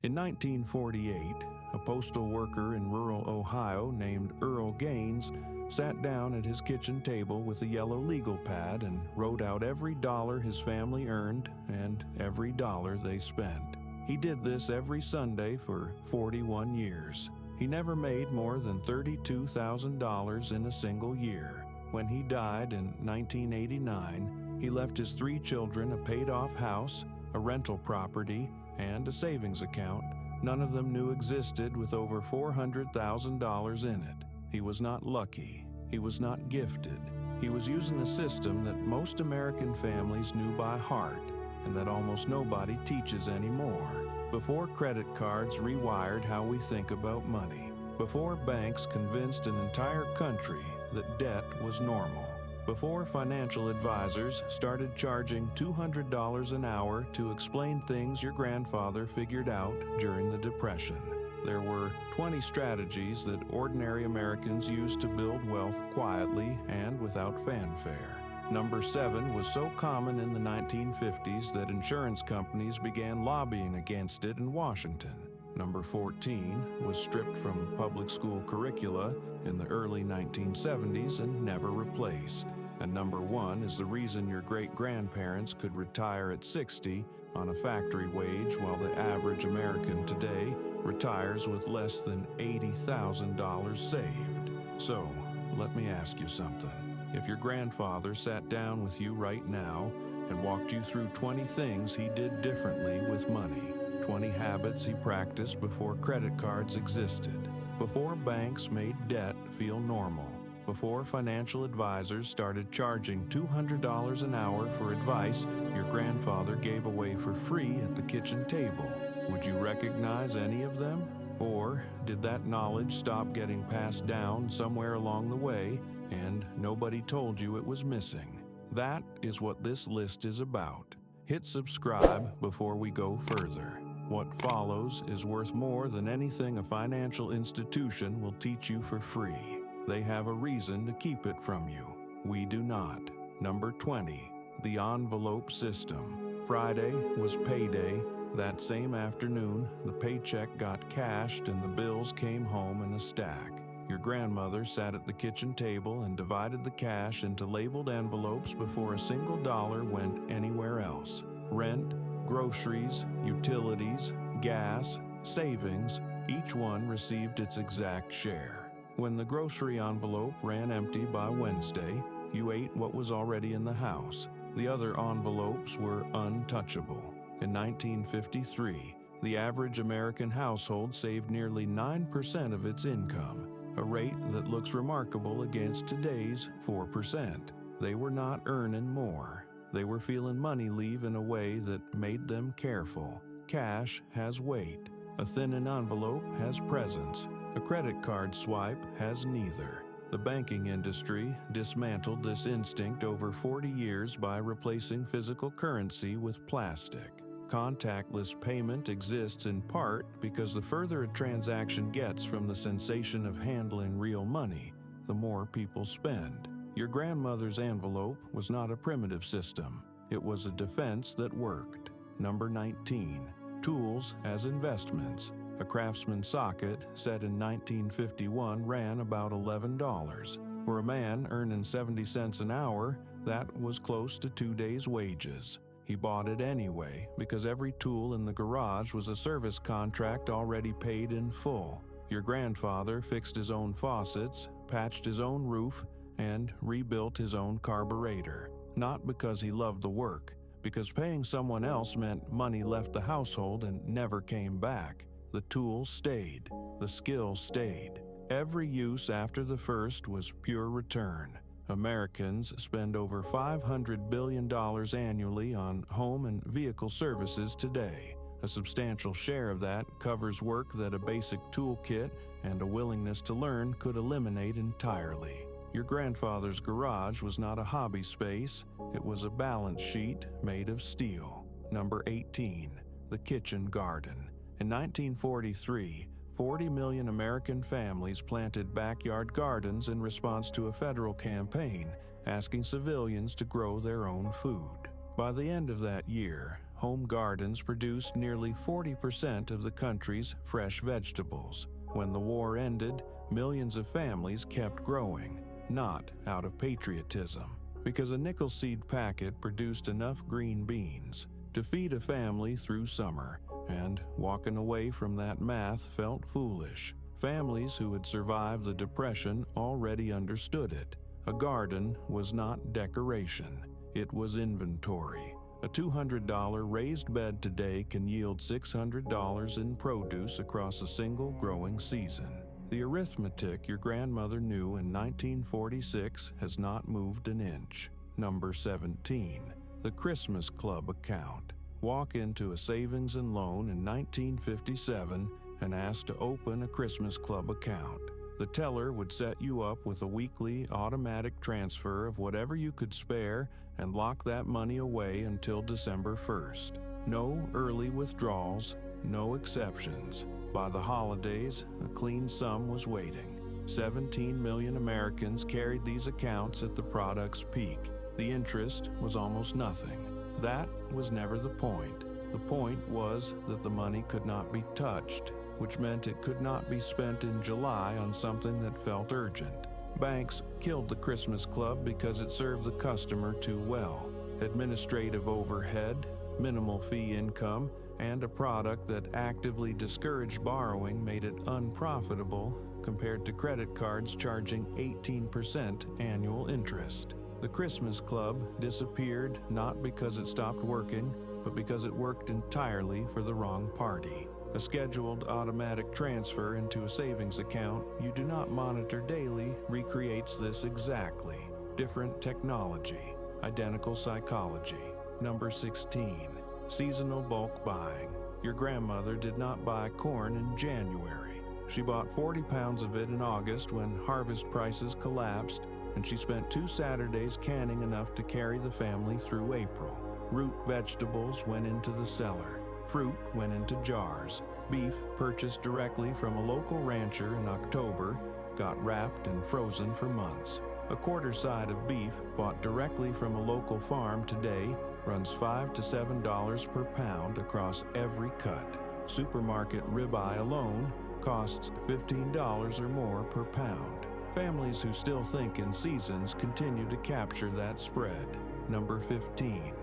In 1948, a postal worker in rural Ohio named Earl Gaines sat down at his kitchen table with a yellow legal pad and wrote out every dollar his family earned and every dollar they spent. He did this every Sunday for 41 years. He never made more than $32,000 in a single year. When he died in 1989, he left his 3 children a paid-off house, a rental property, and a savings account none of them knew existed with over $400,000 in it. He was not lucky. He was not gifted. He was using a system that most American families knew by heart and that almost nobody teaches anymore. Before credit cards rewired how we think about money. Before banks convinced an entire country that debt was normal. Before financial advisors started charging $200 an hour to explain things your grandfather figured out during the Depression. There were 20 strategies that ordinary Americans used to build wealth quietly and without fanfare. Number 7 was so common in the 1950s that insurance companies began lobbying against it in Washington. Number 14 was stripped from public school curricula in the early 1970s and never replaced. And number 1 is the reason your great-grandparents could retire at 60 on a factory wage while the average American today retires with less than $80,000 saved. So, let me ask you something. If your grandfather sat down with you right now and walked you through 20 things he did differently with money, 20 habits he practiced before credit cards existed, before banks made debt feel normal, before financial advisors started charging $200 an hour for advice your grandfather gave away for free at the kitchen table, would you recognize any of them? Or did that knowledge stop getting passed down somewhere along the way and nobody told you it was missing? That is what this list is about. Hit subscribe before we go further. What follows is worth more than anything a financial institution will teach you for free. They have a reason to keep it from you. We do not. Number 20, the envelope system. Friday was payday. That same afternoon, the paycheck got cashed and the bills came home in a stack. Your grandmother sat at the kitchen table and divided the cash into labeled envelopes before a single dollar went anywhere else. Rent, groceries, utilities, gas, savings, each one received its exact share. When the grocery envelope ran empty by Wednesday, you ate what was already in the house. The other envelopes were untouchable. In 1953, the average American household saved nearly 9% of its income, a rate that looks remarkable against today's 4%. They were not earning more. They were feeling money leave in a way that made them careful. Cash has weight. A thinning envelope has presence. A credit card swipe has neither. The banking industry dismantled this instinct over 40 years by replacing physical currency with plastic. Contactless payment exists in part because the further a transaction gets from the sensation of handling real money, the more people spend. Your grandmother's envelope was not a primitive system. It was a defense that worked. Number 19, tools as investments. A Craftsman socket set in 1951 ran about $11. For a man earning 70 cents an hour, that was close to 2 days' wages. He bought it anyway because every tool in the garage was a service contract already paid in full. Your grandfather fixed his own faucets, patched his own roof, and rebuilt his own carburetor. Not because he loved the work, because paying someone else meant money left the household and never came back. The tools stayed. The skills stayed. Every use after the first was pure return. Americans spend over $500 billion annually on home and vehicle services today. A substantial share of that covers work that a basic toolkit and a willingness to learn could eliminate entirely. Your grandfather's garage was not a hobby space, it was a balance sheet made of steel. Number 18, the kitchen garden. In 1943, 40 million American families planted backyard gardens in response to a federal campaign asking civilians to grow their own food. By the end of that year, home gardens produced nearly 40% of the country's fresh vegetables. When the war ended, millions of families kept growing, not out of patriotism, because a nickel seed packet produced enough green beans to feed a family through summer, and walking away from that math felt foolish. Families who had survived the Depression already understood it. A garden was not decoration, it was inventory. A $200 raised bed today can yield $600 in produce across a single growing season. The arithmetic your grandmother knew in 1946 has not moved an inch. Number 17. The Christmas Club account. Walk into a savings and loan in 1957 and ask to open a Christmas Club account. The teller would set you up with a weekly automatic transfer of whatever you could spare and lock that money away until December 1st. No early withdrawals, no exceptions. By the holidays, a clean sum was waiting. 17 million Americans carried these accounts at the product's peak. The interest was almost nothing. That was never the point. The point was that the money could not be touched, which meant it could not be spent in July on something that felt urgent. Banks killed the Christmas Club because it served the customer too well. Administrative overhead, minimal fee income, and a product that actively discouraged borrowing made it unprofitable compared to credit cards charging 18% annual interest. The Christmas Club disappeared not because it stopped working, but because it worked entirely for the wrong party. A scheduled automatic transfer into a savings account you do not monitor daily recreates this exactly. Different technology, identical psychology. Number 16. Seasonal bulk buying. Your grandmother did not buy corn in January. She bought 40 pounds of it in August when harvest prices collapsed, and she spent 2 Saturdays canning enough to carry the family through April. Root vegetables went into the cellar. Fruit went into jars. Beef purchased directly from a local rancher in October got wrapped and frozen for months. A quarter side of beef bought directly from a local farm today runs $5 to $7 per pound across every cut. Supermarket ribeye alone costs $15 or more per pound. Families who still think in seasons continue to capture that spread. Number 15.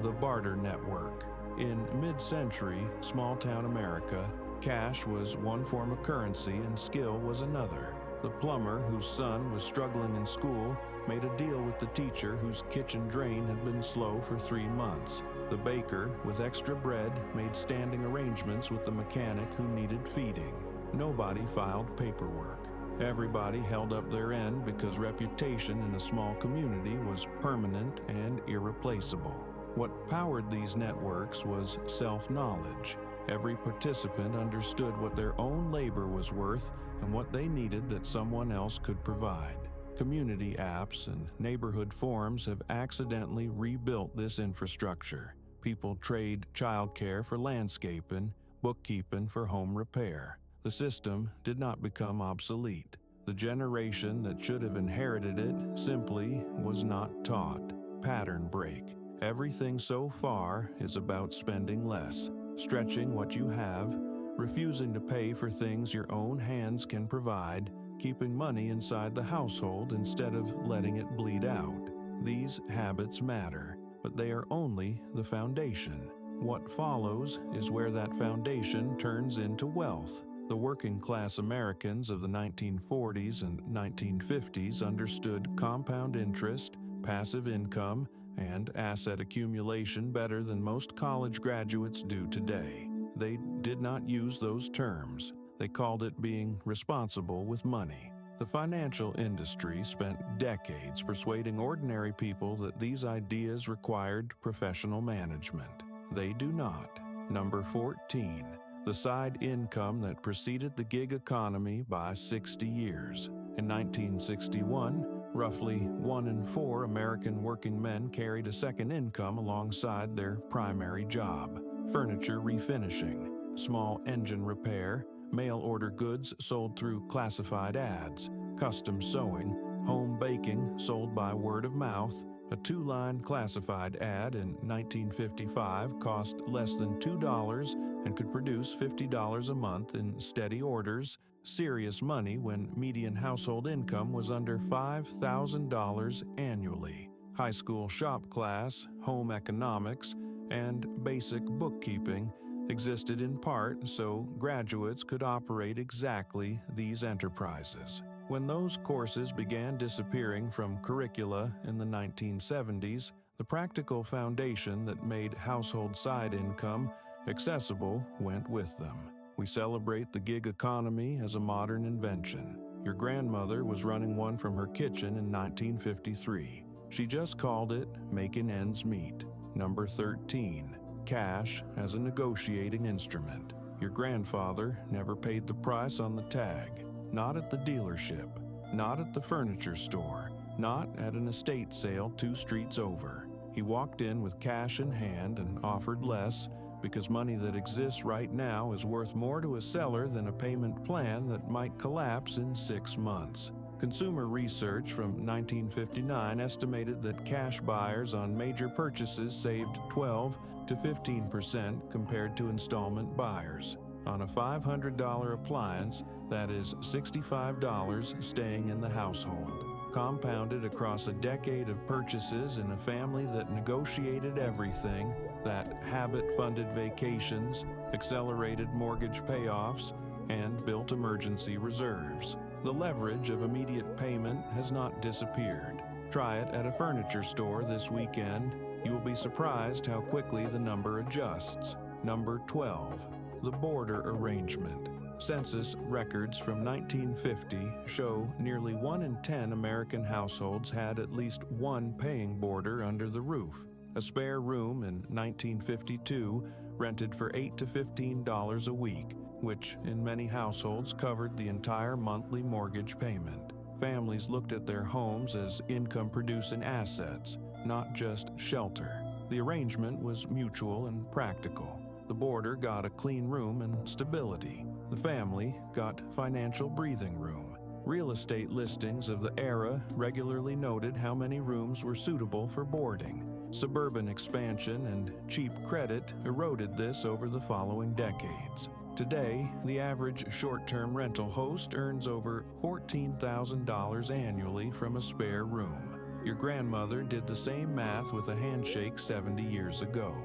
The barter network. In mid-century, small-town America, cash was one form of currency and skill was another. The plumber whose son was struggling in school made a deal with the teacher whose kitchen drain had been slow for 3 months. The baker, with extra bread, made standing arrangements with the mechanic who needed feeding. Nobody filed paperwork. Everybody held up their end because reputation in a small community was permanent and irreplaceable. What powered these networks was self-knowledge. Every participant understood what their own labor was worth and what they needed that someone else could provide. Community apps and neighborhood forums have accidentally rebuilt this infrastructure. People trade childcare for landscaping, bookkeeping for home repair. The system did not become obsolete. The generation that should have inherited it simply was not taught. Pattern break. Everything so far is about spending less, stretching what you have, refusing to pay for things your own hands can provide, keeping money inside the household instead of letting it bleed out. These habits matter, but they are only the foundation. What follows is where that foundation turns into wealth. The working-class Americans of the 1940s and 1950s understood compound interest, passive income, and asset accumulation better than most college graduates do today. They did not use those terms. They called it being responsible with money. The financial industry spent decades persuading ordinary people that these ideas required professional management. They do not. Number 14. The side income that preceded the gig economy by 60 years. In 1961, roughly 1 in 4 American working men carried a second income alongside their primary job. Furniture refinishing, small engine repair, mail-order goods sold through classified ads, custom sewing, home baking sold by word of mouth, A 2-line classified ad in 1955 cost less than $2 and could produce $50 a month in steady orders, serious money when median household income was under $5,000 annually. High school shop class, home economics, and basic bookkeeping existed in part so graduates could operate exactly these enterprises. When those courses began disappearing from curricula in the 1970s, the practical foundation that made household side income accessible went with them. We celebrate the gig economy as a modern invention. Your grandmother was running one from her kitchen in 1953. She just called it making ends meet. Number 13, cash as a negotiating instrument. Your grandfather never paid the price on the tag. Not at the dealership, not at the furniture store, not at an estate sale 2 streets over. He walked in with cash in hand and offered less because money that exists right now is worth more to a seller than a payment plan that might collapse in 6 months. Consumer research from 1959 estimated that cash buyers on major purchases saved 12 to 15% compared to installment buyers. On a $500 appliance, that is $65 staying in the household, compounded across a decade of purchases in a family that negotiated everything, that habit-funded vacations, accelerated mortgage payoffs, and built emergency reserves. The leverage of immediate payment has not disappeared. Try it at a furniture store this weekend. You will be surprised how quickly the number adjusts. Number 12, the border arrangement. Census records from 1950 show nearly 1 in 10 American households had at least one paying boarder under the roof. A spare room in 1952 rented for $8 to $15 a week, which in many households covered the entire monthly mortgage payment. Families looked at their homes as income-producing assets, not just shelter. The arrangement was mutual and practical. The boarder got a clean room and stability. The family got financial breathing room. Real estate listings of the era regularly noted how many rooms were suitable for boarding. Suburban expansion and cheap credit eroded this over the following decades. Today, the average short-term rental host earns over $14,000 annually from a spare room. Your grandmother did the same math with a handshake 70 years ago.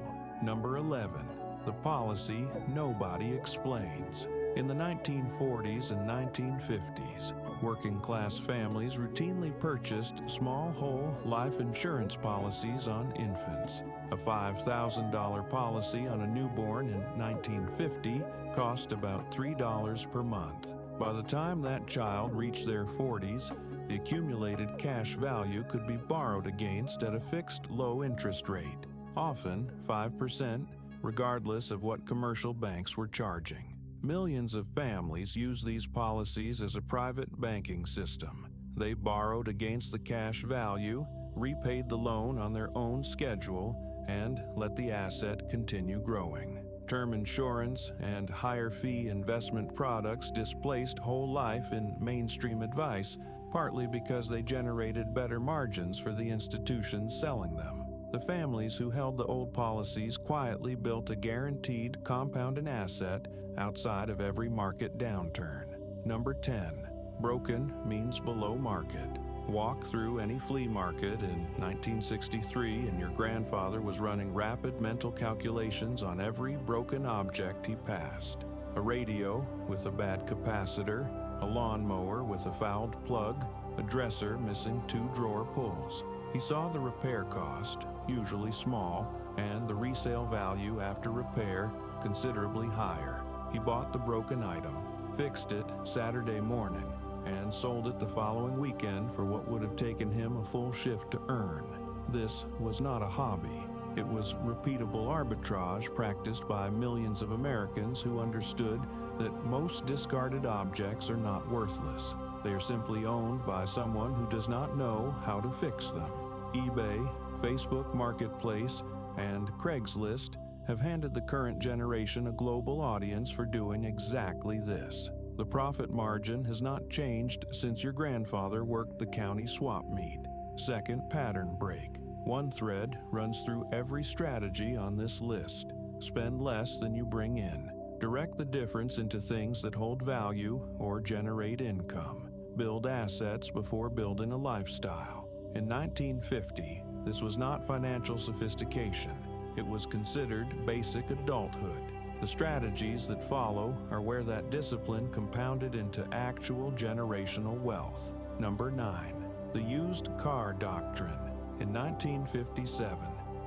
Number 11, the policy nobody explains. In the 1940s and 1950s, working-class families routinely purchased small whole life insurance policies on infants. A $5,000 policy on a newborn in 1950 cost about $3 per month. By the time that child reached their 40s, the accumulated cash value could be borrowed against at a fixed low interest rate, often 5%, regardless of what commercial banks were charging. Millions of families use these policies as a private banking system. They borrowed against the cash value, repaid the loan on their own schedule, and let the asset continue growing. Term insurance and higher-fee investment products displaced whole life in mainstream advice, partly because they generated better margins for the institutions selling them. The families who held the old policies quietly built a guaranteed compounding asset outside of every market downturn. Number 10, broken means below market. Walk through any flea market in 1963 and your grandfather was running rapid mental calculations on every broken object he passed. A radio with a bad capacitor, a lawnmower with a fouled plug, a dresser missing 2 drawer pulls. He saw the repair cost, usually small, and the resale value after repair considerably higher. He bought the broken item, fixed it Saturday morning, and sold it the following weekend for what would have taken him a full shift to earn. This was not a hobby. It was repeatable arbitrage practiced by millions of Americans who understood that most discarded objects are not worthless. They are simply owned by someone who does not know how to fix them. eBay, Facebook Marketplace, and Craigslist have handed the current generation a global audience for doing exactly this. The profit margin has not changed since your grandfather worked the county swap meet. Second pattern break. One thread runs through every strategy on this list. Spend less than you bring in. Direct the difference into things that hold value or generate income. Build assets before building a lifestyle. In 1950, this was not financial sophistication. It was considered basic adulthood. The strategies that follow are where that discipline compounded into actual generational wealth. Number 9. The used car doctrine. In 1957,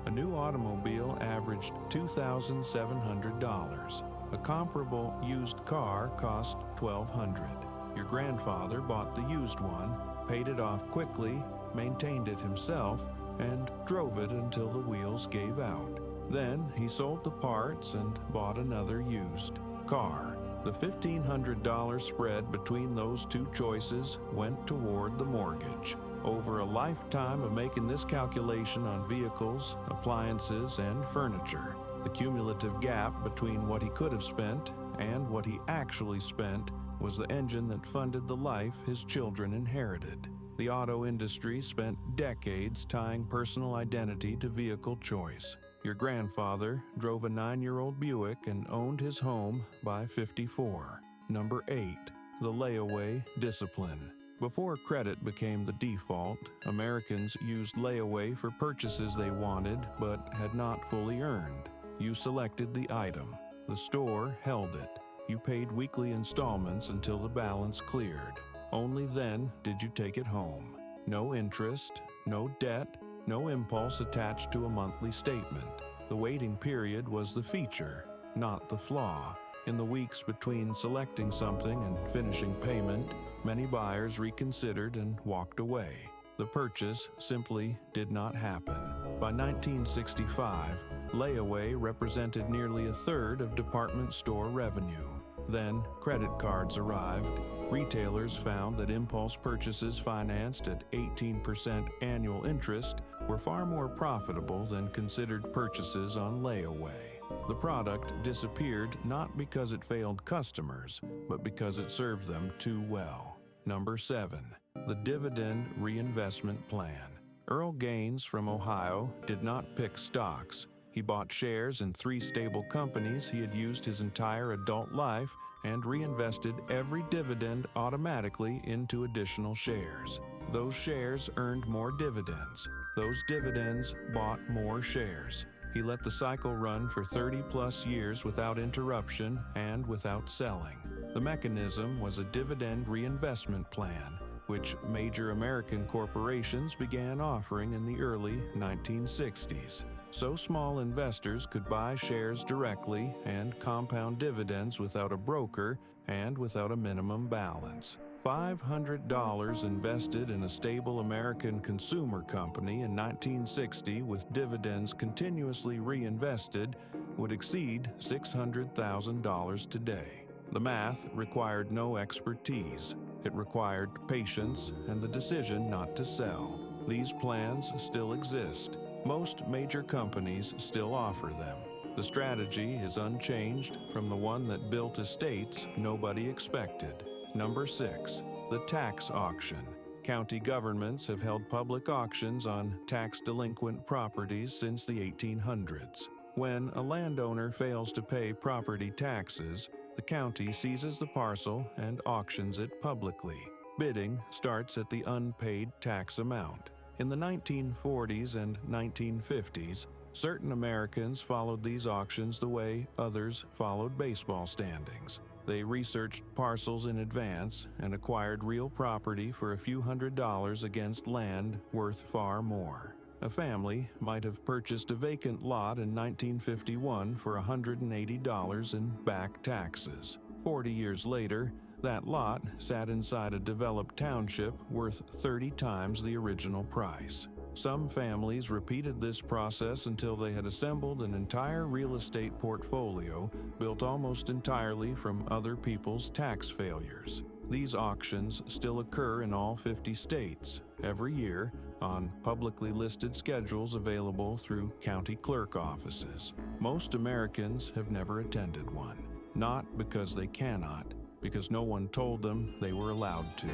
a new automobile averaged $2,700. A comparable used car cost $1,200. Your grandfather bought the used one, paid it off quickly, maintained it himself, and drove it until the wheels gave out. Then he sold the parts and bought another used car. The $1,500 spread between those two choices went toward the mortgage. Over a lifetime of making this calculation on vehicles, appliances, and furniture, the cumulative gap between what he could have spent and what he actually spent was the engine that funded the life his children inherited. The auto industry spent decades tying personal identity to vehicle choice. Your grandfather drove a 9-year-old Buick and owned his home by 54. Number 8. The layaway discipline. Before credit became the default, Americans used layaway for purchases they wanted but had not fully earned. You selected the item. The store held it. You paid weekly installments until the balance cleared. Only then did you take it home. No interest, no debt, no impulse attached to a monthly statement. The waiting period was the feature, not the flaw. In the weeks between selecting something and finishing payment, many buyers reconsidered and walked away. The purchase simply did not happen. By 1965, layaway represented nearly a third of department store revenue. Then credit cards arrived. Retailers found that impulse purchases financed at 18% annual interest were far more profitable than considered purchases on layaway. The product disappeared not because it failed customers, but because it served them too well. Number 7. The Dividend Reinvestment Plan. Earl Gaines from Ohio did not pick stocks. He bought shares in 3 stable companies he had used his entire adult life and reinvested every dividend automatically into additional shares. Those shares earned more dividends. Those dividends bought more shares. He let the cycle run for 30-plus years without interruption and without selling. The mechanism was a dividend reinvestment plan, which major American corporations began offering in the early 1960s. So small investors could buy shares directly and compound dividends without a broker and without a minimum balance. $500 invested in a stable American consumer company in 1960 with dividends continuously reinvested would exceed $600,000 today. The math required no expertise. It required patience and the decision not to sell. These plans still exist. Most major companies still offer them. The strategy is unchanged from the one that built estates nobody expected. Number 6. The tax auction. County governments have held public auctions on tax-delinquent properties since the 1800s. When a landowner fails to pay property taxes, the county seizes the parcel and auctions it publicly. Bidding starts at the unpaid tax amount. In the 1940s and 1950s, certain Americans followed these auctions the way others followed baseball standings. They researched parcels in advance and acquired real property for a few $100s against land worth far more. A family might have purchased a vacant lot in 1951 for $180 in back taxes. 40 years later, that lot sat inside a developed township worth 30 times the original price. Some families repeated this process until they had assembled an entire real estate portfolio built almost entirely from other people's tax failures. These auctions still occur in all 50 states, every year, on publicly listed schedules available through county clerk offices. Most Americans have never attended one, not because they cannot, because no one told them they were allowed to.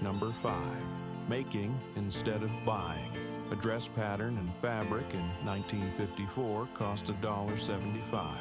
Number 5. Making instead of buying. A dress pattern and fabric in 1954 cost $1.75.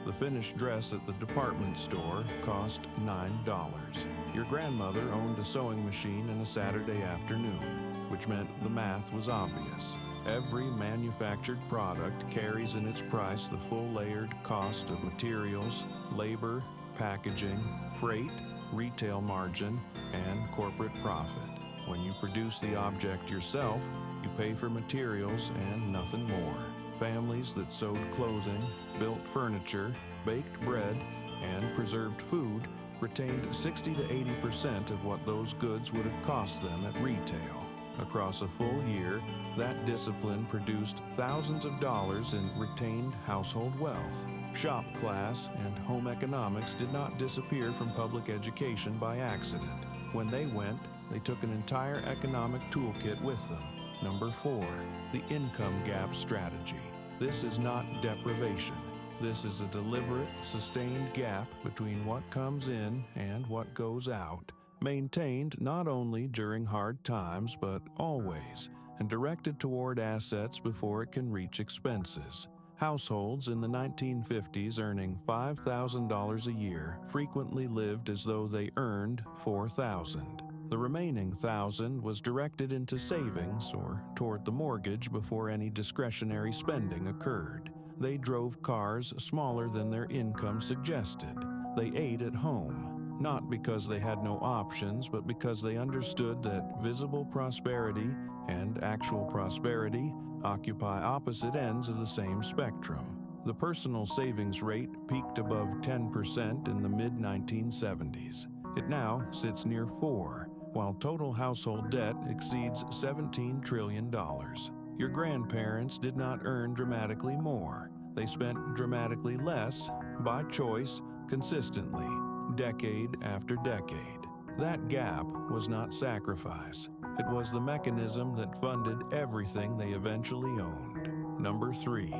The finished dress at the department store cost $9. Your grandmother owned a sewing machine and a Saturday afternoon, which meant the math was obvious. Every manufactured product carries in its price the full layered cost of materials, labor, packaging, freight, retail margin, and corporate profit. When you produce the object yourself, you pay for materials and nothing more. Families that sewed clothing, built furniture, baked bread, and preserved food retained 60 to 80% of what those goods would have cost them at retail. Across a full year, that discipline produced thousands of dollars in retained household wealth. Shop class and home economics did not disappear from public education by accident. When they went, they took an entire economic toolkit with them. Number 4, the income gap strategy. This is not deprivation. This is a deliberate, sustained gap between what comes in and what goes out, maintained not only during hard times but always, and directed toward assets before it can reach expenses. Households in the 1950s earning $5,000 a year frequently lived as though they earned $4,000. The remaining $1,000 was directed into savings or toward the mortgage before any discretionary spending occurred. They drove cars smaller than their income suggested. They ate at home, not because they had no options, but because they understood that visible prosperity and actual prosperity occupy opposite ends of the same spectrum. The personal savings rate peaked above 10% in the mid-1970s. It now sits near 4%, while total household debt exceeds $17 trillion. Your grandparents did not earn dramatically more. They spent dramatically less, by choice, consistently, decade after decade. That gap was not sacrifice. It was the mechanism that funded everything they eventually owned. Number 3,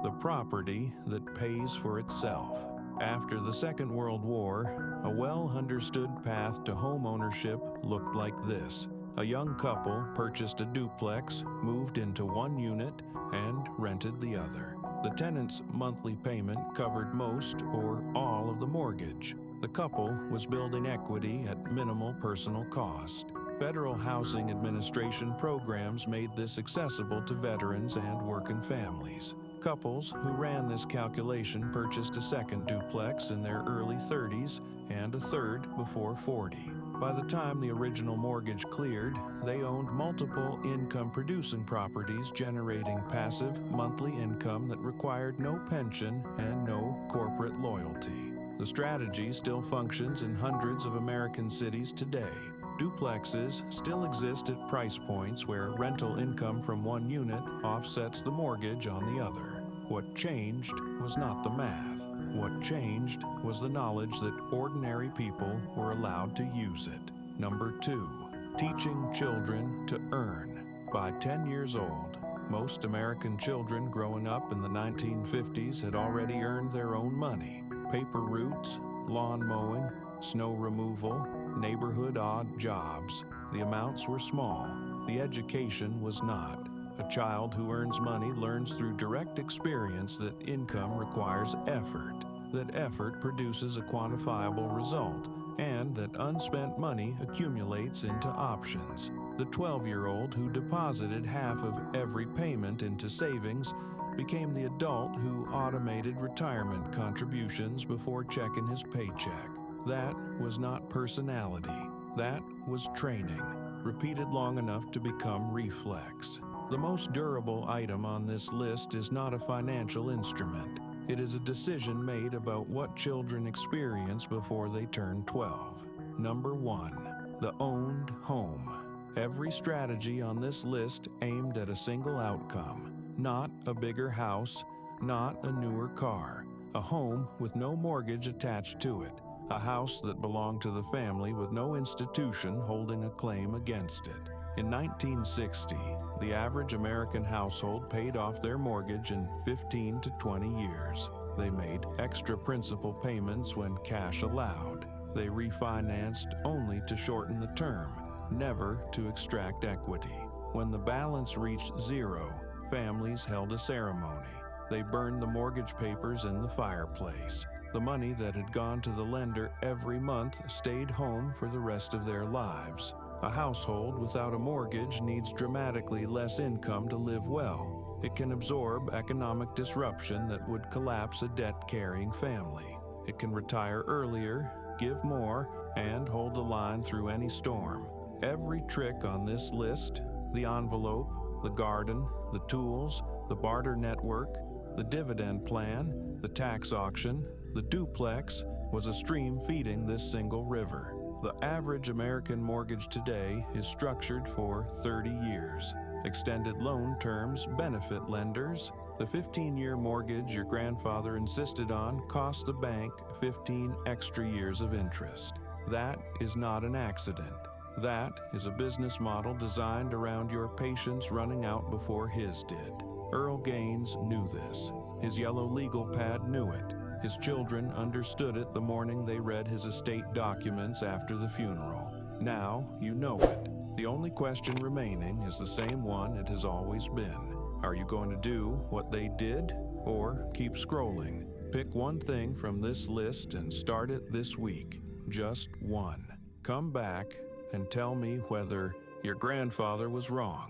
the property that pays for itself. After the Second World War, a well-understood path to home ownership looked like this. A young couple purchased a duplex, moved into one unit, and rented the other. The tenant's monthly payment covered most or all of the mortgage. The couple was building equity at minimal personal cost. Federal Housing Administration programs made this accessible to veterans and working families. Couples who ran this calculation purchased a second duplex in their early 30s and a third before 40. By the time the original mortgage cleared, they owned multiple income-producing properties generating passive monthly income that required no pension and no corporate loyalty. The strategy still functions in hundreds of American cities today. Duplexes still exist at price points where rental income from one unit offsets the mortgage on the other. What changed was not the math. What changed was the knowledge that ordinary people were allowed to use it. Number 2, teaching children to earn. By 10 years old, most American children growing up in the 1950s had already earned their own money. Paper routes, lawn mowing, snow removal, neighborhood odd jobs. The amounts were small. The education was not. A child who earns money learns through direct experience that income requires effort, that effort produces a quantifiable result, and that unspent money accumulates into options. The 12-year-old who deposited half of every payment into savings became the adult who automated retirement contributions before checking his paycheck. That was not personality. That was training, repeated long enough to become reflex. The most durable item on this list is not a financial instrument. It is a decision made about what children experience before they turn 12. Number 1, the owned home. Every strategy on this list aimed at a single outcome. Not a bigger house, not a newer car. A home with no mortgage attached to it. A house that belonged to the family with no institution holding a claim against it. In 1960, the average American household paid off their mortgage in 15 to 20 years. They made extra principal payments when cash allowed. They refinanced only to shorten the term, never to extract equity. When the balance reached zero, families held a ceremony. They burned the mortgage papers in the fireplace. The money that had gone to the lender every month stayed home for the rest of their lives. A household without a mortgage needs dramatically less income to live well. It can absorb economic disruption that would collapse a debt-carrying family. It can retire earlier, give more, and hold the line through any storm. Every trick on this list, the envelope, the garden, the tools, the barter network, the dividend plan, the tax auction, the duplex, was a stream feeding this single river. The average American mortgage today is structured for 30 years. Extended loan terms benefit lenders. The 15-year mortgage your grandfather insisted on cost the bank 15 extra years of interest. That is not an accident. That is a business model designed around your patience running out before his did. Earl Gaines knew this. His yellow legal pad knew it. His children understood it the morning they read his estate documents after the funeral. Now you know it. The only question remaining is the same one it has always been. Are you going to do what they did, or keep scrolling? Pick one thing from this list and start it this week. Just one. Come back and tell me whether your grandfather was wrong.